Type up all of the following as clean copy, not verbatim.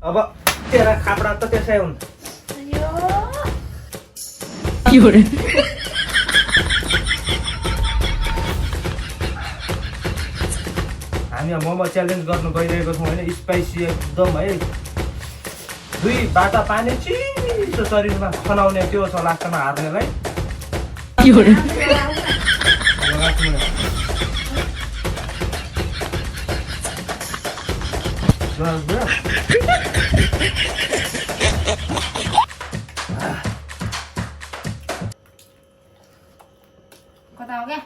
अब तेरा खापडा त त्यसै हुन् हामी मोमो च्यालेन्ज गर्नु गइरहेको छौँ होइन स्पाइसी एकदम है 2 बाटा पानी चिसो शरीरमा खनाउने त्यो छ लास्टमा हार्नेलाई कता हो क्या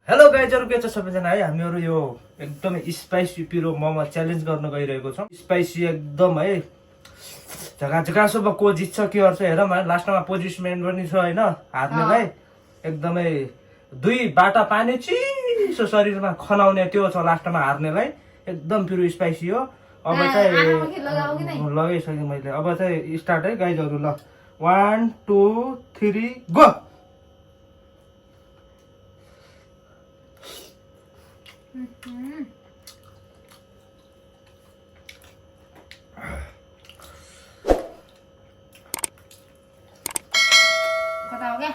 हेलो गाइजहरु के छ सबैजना है हामीहरु यो एकदमै स्पाइसी पिरो मोमो च्यालेन्ज गर्न गइरहेको छौं स्पाइसी एकदम है झगाझगासो को जित्छ के गर्छ हेरौँ है लास्टमा पोजिसमेन्ट पनि छ हैन हार्नेलाई एकदमै 2 बाटा पानी चिसो शरीरमा खनाउने त्यो छ लास्टमा हार्नेलाई एकदम पिरो स्पाइसी हो अब चाहिँ लगाइसकेँ मैले अब चाहिँ स्टार्ट है गाइजहरु ल 1 2 3 गो कता हो क्या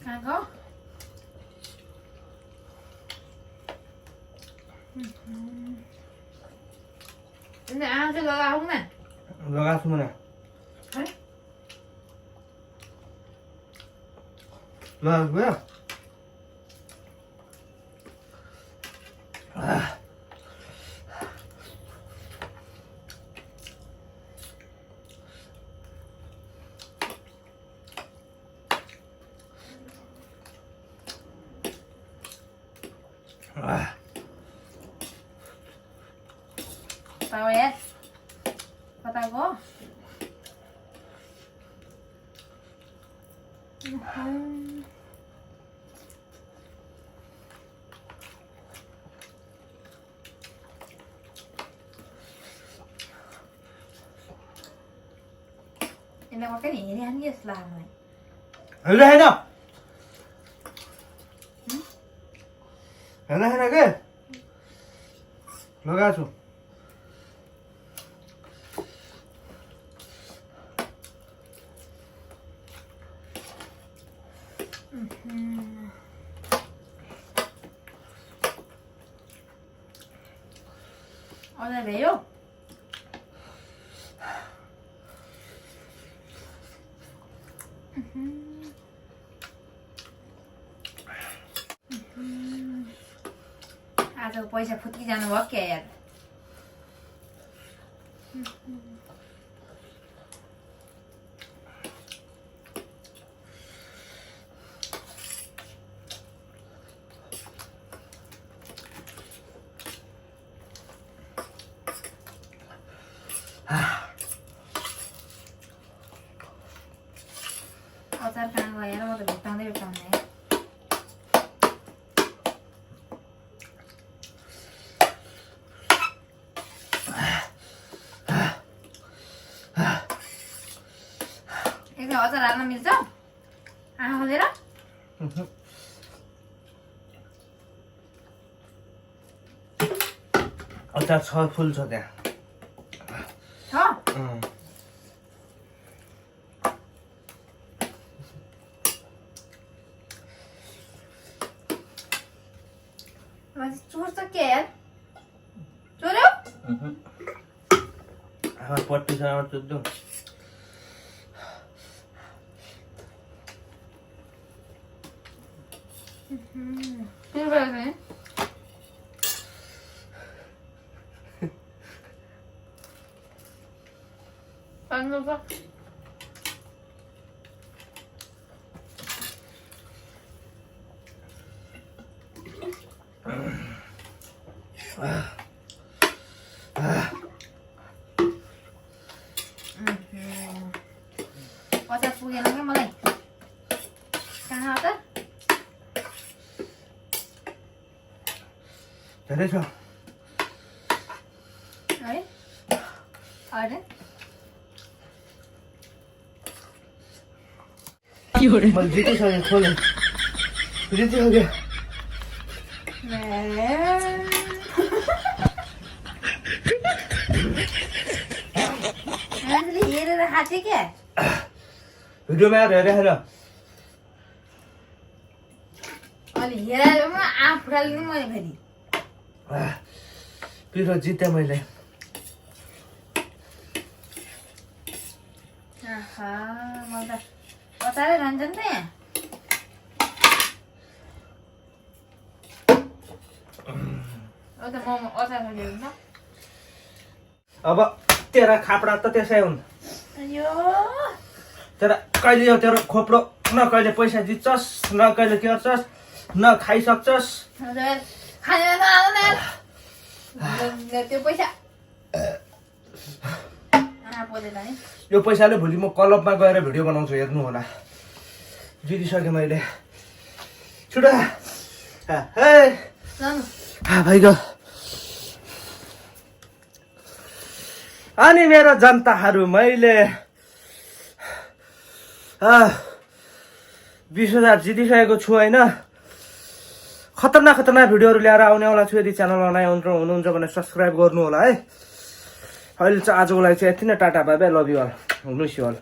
kहाँ गयो आउँछ लगाऊ न लगाएको छु मैले है लगाएको गयो Tao yes. Kata ko. Ini có cái gì anh biết làm này. हेर हेर हेर हेर के लगाएको छु Order भयो आज पैसा फुत्की जानु भयो क्या यार अचार कहाँ गएर म त भेट्टाउँदै भेट्टाउँदै एकदम अचार हाल्न मिल्छ आँखा खोलेर अचार छ फुल छ त्यहाँ चोर त के यार चोर्यो आमा पट्टी छ आमा चोर्दो के भयो नि पानी लो पचास पुगेन क्या मलाई कहाँ त धेरै छ है अरे मैले जितिसकेँ खोलेँ जितिसकेँ मान्छेले हेरेर खाथे क्या भिडियोमा आएर हेरेर अहिले हेरेर आँप फुटाल्नु मैले फेरि पिरो जितेँ मैले आहा मलाई त अचारै रहन्छ नि त यहाँ अब त मोमो अचार खाने हुन्छ अब तेरा खापडा त त्यसै हुन् यो तेरा कहिले यो तेरो खोप्रो न कहिले पैसा जित्छस् न कहिले के गर्छस् न खाइसक्छस् खाने बेला आउँदैन त्यो पैसा पर्दैन नि यो पैसाले भोलि म क्लबमा गएर भिडियो बनाउँछु हेर्नु होला जितिसकेँ मैले छुटा जानु भाइको अनि मेरो जनताहरू मैले 20,000 जितिसकेको छु होइन खतरनाक भिडियोहरू ल्याएर आउनेवाला छु यदि च्यानलमा नयाँ हुनुहुन्छ भने सब्सक्राइब गर्नु होला है अहिले चाहिँ आजको लागि चाहिँ यति नै tata bye bye love you all miss you all